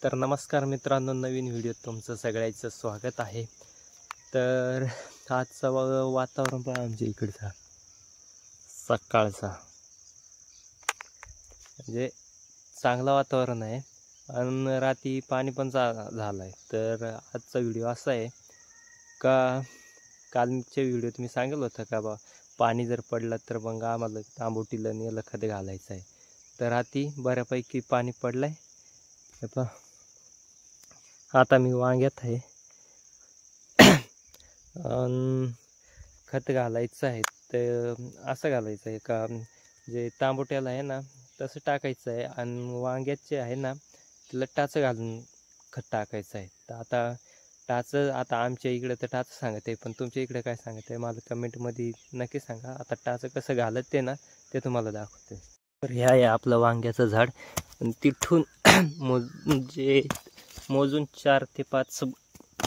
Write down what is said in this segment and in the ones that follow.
तर नमस्कार मित्रांनो, नवीन व्हिडिओत तुमचं सगळ्यांचं स्वागत आहे। तर आजचं वातावरण पहा आमच्या इकडचा सकाळचा, म्हणजे चांगलं वातावरण आहे आणि रात्री पाणी पण झालं आहे। तर आजचा व्हिडिओ असा आहे का, कालच्या व्हिडिओत मी सांगितलं होतं का बा पाणी जर पडलं तर मग आम्हाला तांबोटीला नेलं खत घालायचं आहे। तर रात्री बऱ्यापैकी पाणी पडलं आहे। आता मी वांग्यात आहे खत घालायचं आहे। तर असं घालायचं आहे का, जे तांबोट्याला आहे ना तसं टाकायचं आहे आणि वांग्याचे आहे ना त्याला टाचं घालून खत टाकायचं आहे। तर आता टाचं, आता आमच्या इकडे तर टाचं सांगत आहे, पण तुमच्या इकडे काय सांगत आहे मला कमेंटमध्ये नक्की सांगा। आता टाचं कसं घालत ते ना ते तुम्हाला दाखवते। तर हे आहे आपलं वांग्याचं झाड, तिथून म्हणजे मोजून 4 ते 5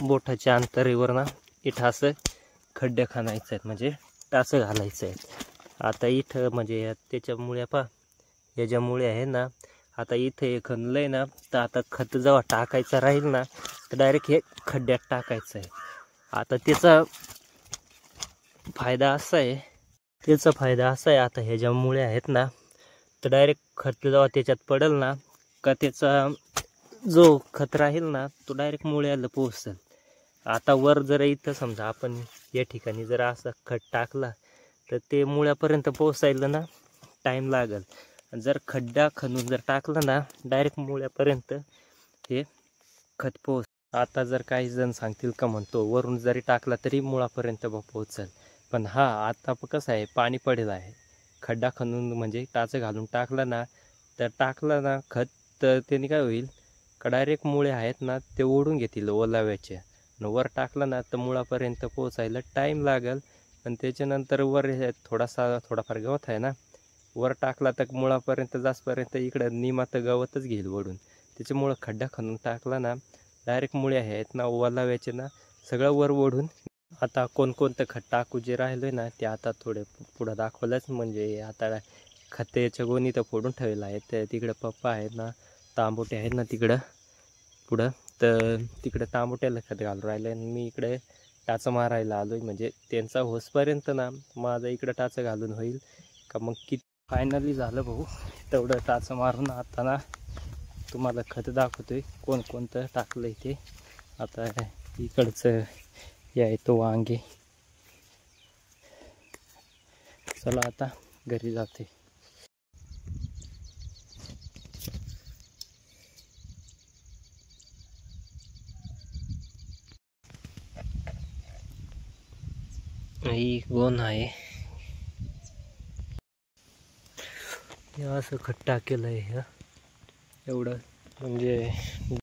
बोटाच्या अंतरावर ना इथं असं खड्डे खणायचे आहेत, म्हणजे टाचं घालायचं आहे। आता इथं म्हणजे त्याच्यामुळे पा या ज्या मुळे आहे ना, आता इथं हे खणलंय ना, तर आता खत जेव्हा टाकायचं राहील ना तर डायरेक्ट हे खड्ड्यात टाकायचं आहे। आता त्याचा फायदा असा आहे, आता हे ज्या मुळे आहेत ना तर डायरेक्ट खत जेव्हा त्याच्यात पडेल ना का त्याचा जो खत राहील ना तो डायरेक्ट मुळ्याला पोहोचेल। आता वर जर इथं समजा आपण या ठिकाणी जर असं खत टाकला तर ते मुळ्यापर्यंत पोहोचायला ना टाईम लागेल। जर खड्डा खणून जर टाकला ना डायरेक्ट मुळ्यापर्यंत हे खत पोहोच। आता जर काही जण सांगतील का म्हणतो वरून जरी टाकला तरी मुळापर्यंत पोहोचेल, पण हा आता कसं आहे पाणी पडेल आहे, खड्डा खणून म्हणजे टाचं घालून टाकलं ना खत, तर त्याने काय होईल का डायरेक्ट मुळे आहेत ना ते ओढून घेतील ओलाव्याचे, आणि वर टाकलं ना तर मुळापर्यंत पोहोचायला टाईम लागेल। आणि त्याच्यानंतर वर थोडाफार गवत आहे ना, वर टाकला तर मुळापर्यंत जासपर्यंत इकडं निमात गवतच घेईल ओढून। त्याच्यामुळं खड्डा खणून टाकला ना डायरेक्ट मुळे आहेत ना ओलाव्याचे ना सगळं वर ओढून। आता कोणकोणतं खत टाकू जे राहिलं ना ते आता थोडे पुढं दाखवलंच, म्हणजे आता खतेच्या गोणी तर फोडून ठेवलेलं आहे। तर तिकडं पप्पा आहेत ना, तांबोटे आहेत ना तिकडं पुढं, तर तिकडे तांबोट्याला खत घालून राहिलं आणि मी इकडे टाचं मारायला आलो आहे। म्हणजे त्यांचा होसपर्यंत ना माझं इकडं टाचं घालून होईल का, मग किती फायनली झालं भाऊ तेवढं टाचं मारून। आता ना तुम्हाला खत दाखवतोय कोणकोणतं टाकलं आहे ते। आता इकडचं या तो वांगे, चला आता घरी जाते। ही गोण आहे, हे असं खत टाकेलं आहे एवढं, म्हणजे